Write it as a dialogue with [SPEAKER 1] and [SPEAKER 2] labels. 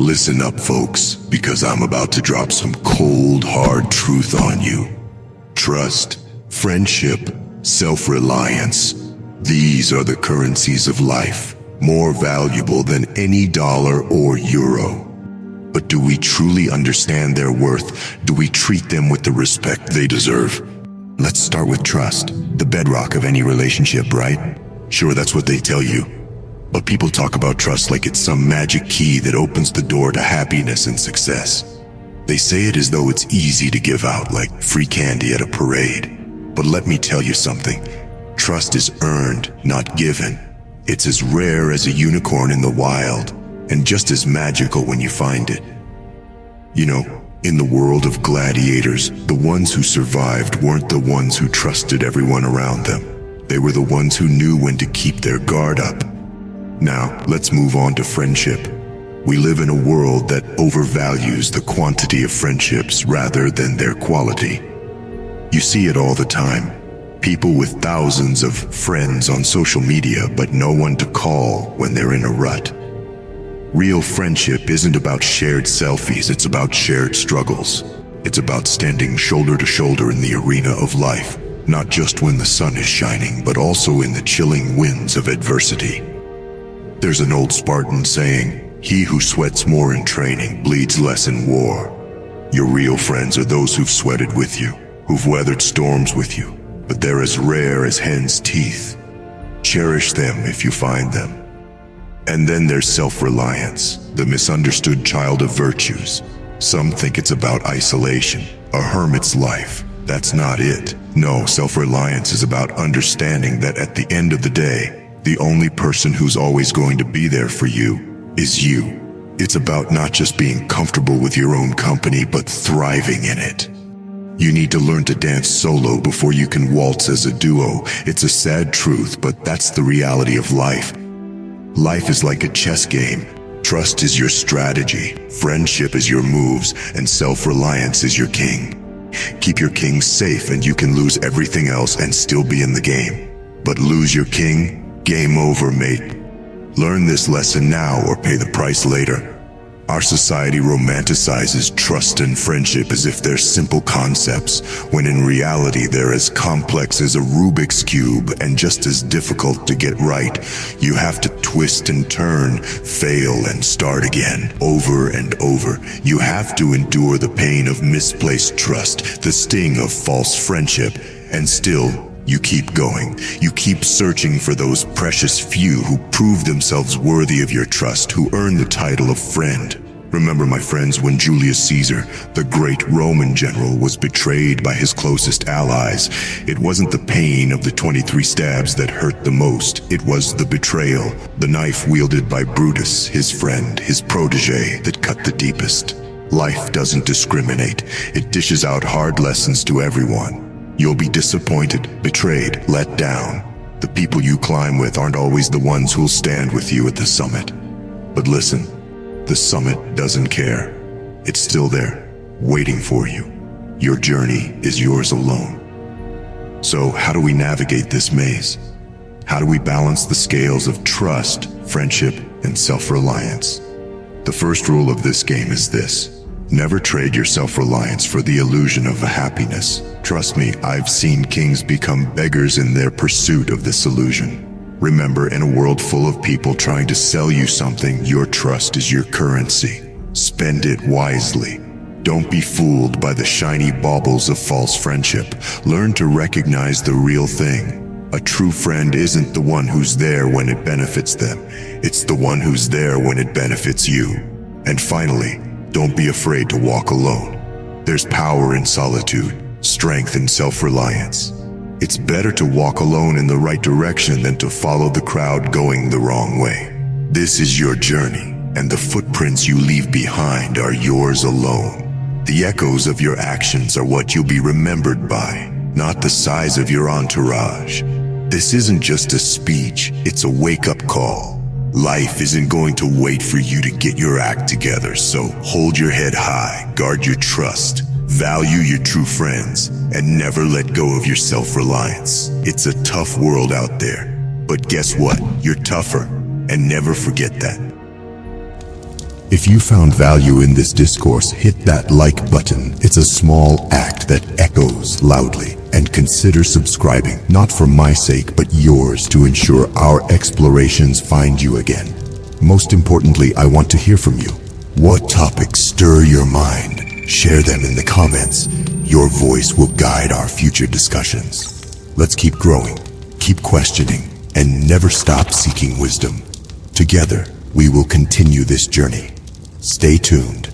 [SPEAKER 1] Listen up, folks, because I'm about to drop some cold, hard truth on you. Trust, friendship, self-reliance. These are the currencies of life, more valuable than any dollar or euro. But do we truly understand their worth? Do we treat them with the respect they deserve? Let's start with trust, the bedrock of any relationship, right? Sure, that's what they tell you. But people talk about trust like it's some magic key that opens the door to happiness and success. They say it as though it's easy to give out, like free candy at a parade. But let me tell you something. Trust is earned, not given. It's as rare as a unicorn in the wild, and just as magical when you find it. You know, in the world of gladiators, the ones who survived weren't the ones who trusted everyone around them. They were the ones who knew when to keep their guard up. Now, let's move on to friendship. We live in a world that overvalues the quantity of friendships rather than their quality. You see it all the time. People with thousands of friends on social media, but no one to call when they're in a rut. Real friendship isn't about shared selfies, it's about shared struggles. It's about standing shoulder to shoulder in the arena of life, not just when the sun is shining, but also in the chilling winds of adversity. There's an old Spartan saying, "He who sweats more in training bleeds less in war." Your real friends are those who've sweated with you, who've weathered storms with you, but they're as rare as hen's teeth. Cherish them if you find them. And then there's self-reliance, the misunderstood child of virtues. Some think it's about isolation, a hermit's life. That's not it. No, self-reliance is about understanding that at the end of the day, the only person who's always going to be there for you is you. It's about not just being comfortable with your own company, but thriving in it. You need to learn to dance solo before you can waltz as a duo. It's a sad truth, but that's the reality of life. Life is like a chess game. Trust is your strategy, friendship is your moves, and self-reliance is your king. Keep your king safe and you can lose everything else and still be in the game. But lose your king? Game over, mate. Learn this lesson now or pay the price later. Our society romanticizes trust and friendship as if they're simple concepts, when in reality they're as complex as a Rubik's Cube and just as difficult to get right. You have to twist and turn, fail and start again, over and over. You have to endure the pain of misplaced trust, the sting of false friendship, and still, you keep going. You keep searching for those precious few who prove themselves worthy of your trust, who earn the title of friend. Remember, my friends, when Julius Caesar, the great Roman general, was betrayed by his closest allies, it wasn't the pain of the 23 stabs that hurt the most. It was the betrayal, the knife wielded by Brutus, his friend, his protege, that cut the deepest. Life doesn't discriminate. It dishes out hard lessons to everyone. You'll be disappointed, betrayed, let down. The people you climb with aren't always the ones who'll stand with you at the summit. But listen, the summit doesn't care. It's still there, waiting for you. Your journey is yours alone. So how do we navigate this maze? How do we balance the scales of trust, friendship, and self-reliance? The first rule of this game is this. Never trade your self-reliance for the illusion of happiness. Trust me, I've seen kings become beggars in their pursuit of this illusion. Remember, in a world full of people trying to sell you something, your trust is your currency. Spend it wisely. Don't be fooled by the shiny baubles of false friendship. Learn to recognize the real thing. A true friend isn't the one who's there when it benefits them. It's the one who's there when it benefits you. And finally, don't be afraid to walk alone. There's power in solitude, strength in self-reliance. It's better to walk alone in the right direction than to follow the crowd going the wrong way. This is your journey, and the footprints you leave behind are yours alone. The echoes of your actions are what you'll be remembered by, not the size of your entourage. This isn't just a speech, it's a wake-up call. Life isn't going to wait for you to get your act together, so hold your head high, guard your trust, value your true friends, and never let go of your self-reliance. It's a tough world out there, but guess what? You're tougher, and never forget that. If you found value in this discourse, hit that like button. It's a small act that echoes loudly. And consider subscribing, not for my sake, but yours, to ensure our explorations find you again. Most importantly, I want to hear from you. What topics stir your mind? Share them in the comments. Your voice will guide our future discussions. Let's keep growing, keep questioning, and never stop seeking wisdom. Together, we will continue this journey. Stay tuned.